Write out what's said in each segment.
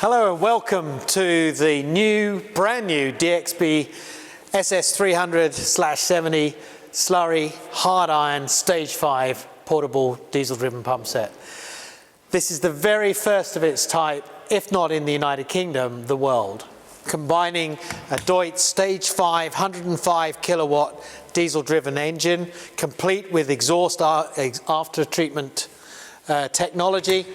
Hello and welcome to the brand new DXB SS300/70 slurry hard iron stage 5 portable diesel driven pump set. This is the very first of its type, if not in the United Kingdom, the world, combining a Deutz stage 5 105 kilowatt diesel driven engine complete with exhaust after treatment technology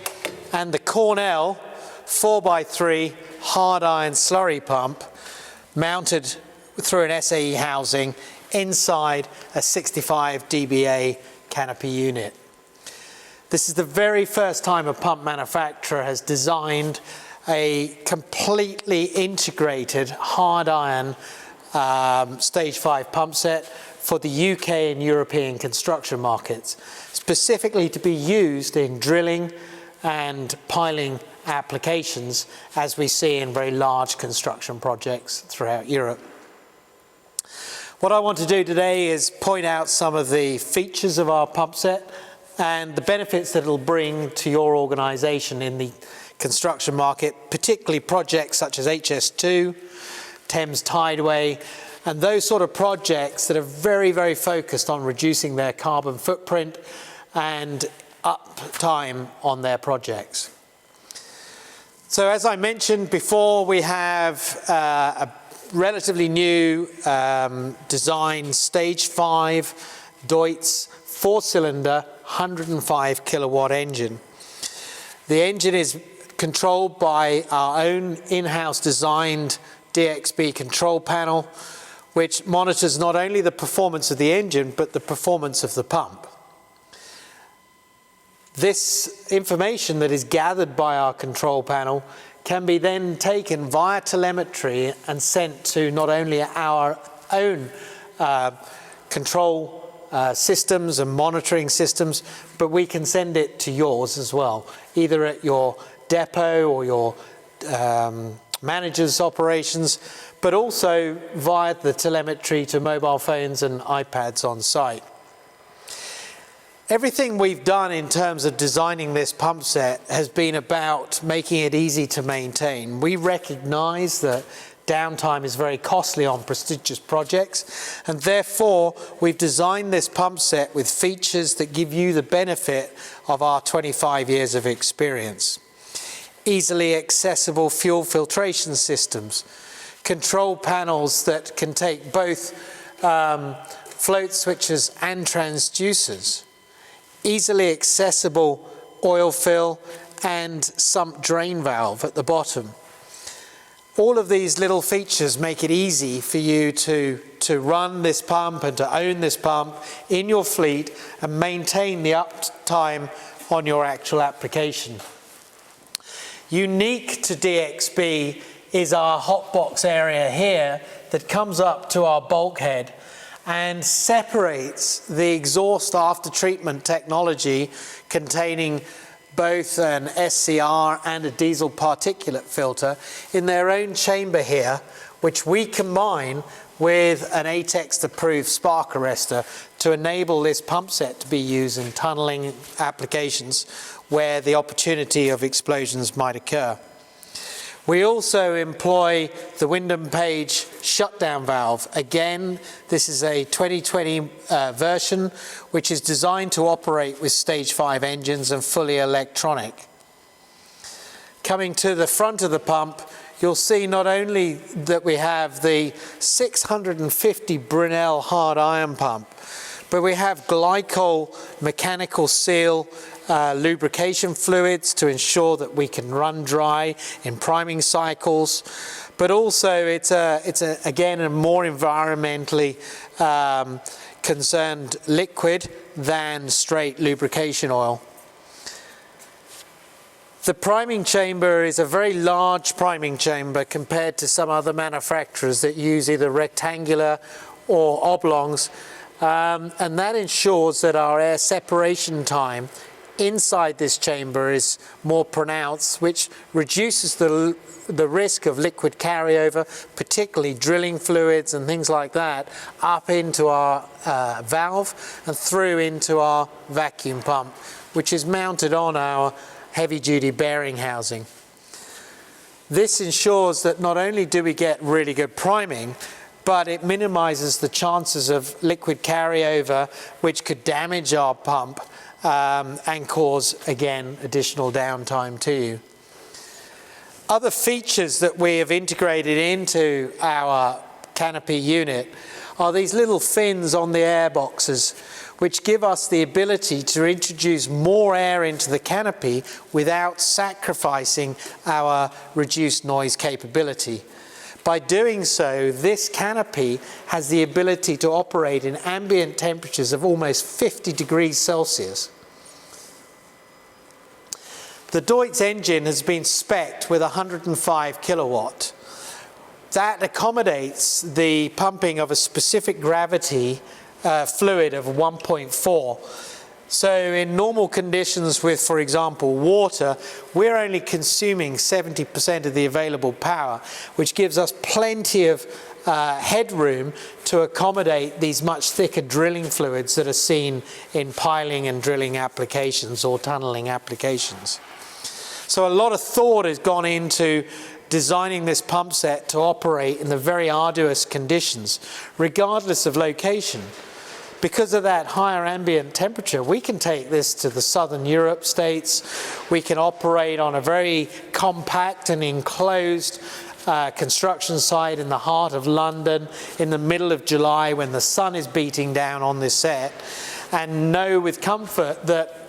and the Cornell 4x3 hard iron slurry pump mounted through an SAE housing inside a 65 dBA canopy unit. This is the very first time a pump manufacturer has designed a completely integrated hard iron stage 5 pump set for the UK and European construction markets, specifically to be used in drilling and piling applications as we see in very large construction projects throughout Europe. What I want to do today is point out some of the features of our pump set and the benefits that it'll bring to your organization in the construction market, particularly projects such as HS2, Thames Tideway, and those sort of projects that are very, very focused on reducing their carbon footprint and uptime on their projects. So as I mentioned before, we have a relatively new design stage 5 Deutz 4-cylinder 105 kilowatt engine. The engine is controlled by our own in-house designed DXB control panel, which monitors not only the performance of the engine but the performance of the pump. This information that is gathered by our control panel can be then taken via telemetry and sent to not only our own control systems and monitoring systems, but we can send it to yours as well, either at your depot or your manager's operations, but also via the telemetry to mobile phones and iPads on site. Everything we've done in terms of designing this pump set has been about making it easy to maintain. We recognize that downtime is very costly on prestigious projects, and therefore we've designed this pump set with features that give you the benefit of our 25 years of experience. Easily accessible fuel filtration systems, control panels that can take both float switches and transducers, easily accessible oil fill and sump drain valve at the bottom. All of these little features make it easy for you to run this pump and to own this pump in your fleet and maintain the uptime on your actual application. Unique to DXB is our hot box area here that comes up to our bulkhead and separates the exhaust after treatment technology containing both an SCR and a diesel particulate filter in their own chamber here, which we combine with an ATEX approved spark arrestor to enable this pump set to be used in tunneling applications where the opportunity of explosions might occur. We also employ the Wyndham Page shutdown valve. Again, this is a 2020 version which is designed to operate with stage 5 engines and fully electronic. Coming to the front of the pump, you'll see not only that we have the 650 Brunel hard iron pump, but we have glycol mechanical seal lubrication fluids to ensure that we can run dry in priming cycles, but also it's again a more environmentally concerned liquid than straight lubrication oil. The priming chamber is a very large priming chamber compared to some other manufacturers that use either rectangular or oblongs, and that ensures that our air separation time inside this chamber is more pronounced, which reduces the risk of liquid carryover, particularly drilling fluids and things like that, up into our valve and through into our vacuum pump, which is mounted on our heavy-duty bearing housing. This ensures that not only do we get really good priming, but it minimizes the chances of liquid carryover, which could damage our pump and cause, again, additional downtime to you. Other features that we have integrated into our canopy unit are these little fins on the air boxes, which give us the ability to introduce more air into the canopy without sacrificing our reduced noise capability. By doing so, this canopy has the ability to operate in ambient temperatures of almost 50 degrees Celsius. The Deutz engine has been spec'd with 105 kilowatt. That accommodates the pumping of a specific gravity fluid of 1.4. So in normal conditions with, for example, water, we're only consuming 70% of the available power, which gives us plenty of headroom to accommodate these much thicker drilling fluids that are seen in piling and drilling applications or tunneling applications. So a lot of thought has gone into designing this pump set to operate in the very arduous conditions, regardless of location. Because of that higher ambient temperature, we can take this to the southern Europe states. We can operate on a very compact and enclosed construction site in the heart of London in the middle of July when the sun is beating down on this set, and know with comfort that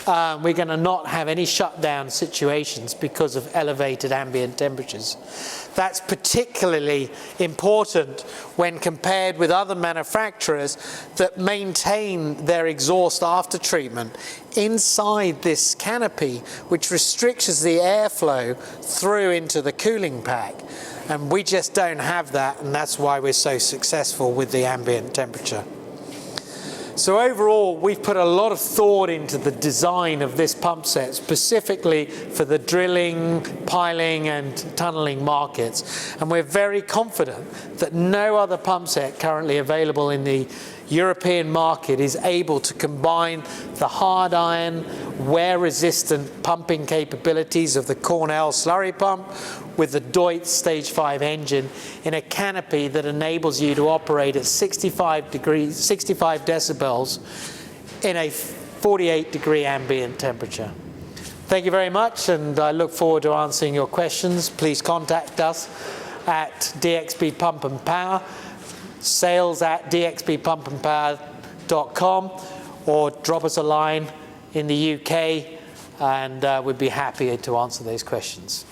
we're going to not have any shutdown situations because of elevated ambient temperatures. That's particularly important when compared with other manufacturers that maintain their exhaust after treatment inside this canopy, which restricts the airflow through into the cooling pack. And we just don't have that, and that's why we're so successful with the ambient temperature. So overall, we've put a lot of thought into the design of this pump set, specifically for the drilling, piling, and tunneling markets. And we're very confident that no other pump set currently available in the European market is able to combine the hard iron, wear-resistant pumping capabilities of the Cornell slurry pump with the Deutz Stage 5 engine in a canopy that enables you to operate at 65 decibels in a 48-degree ambient temperature. Thank you very much, and I look forward to answering your questions. Please contact us at DXB Pump and Power, sales@dxbpumpandpower.com, or drop us a line in the UK, and we'd be happy to answer those questions.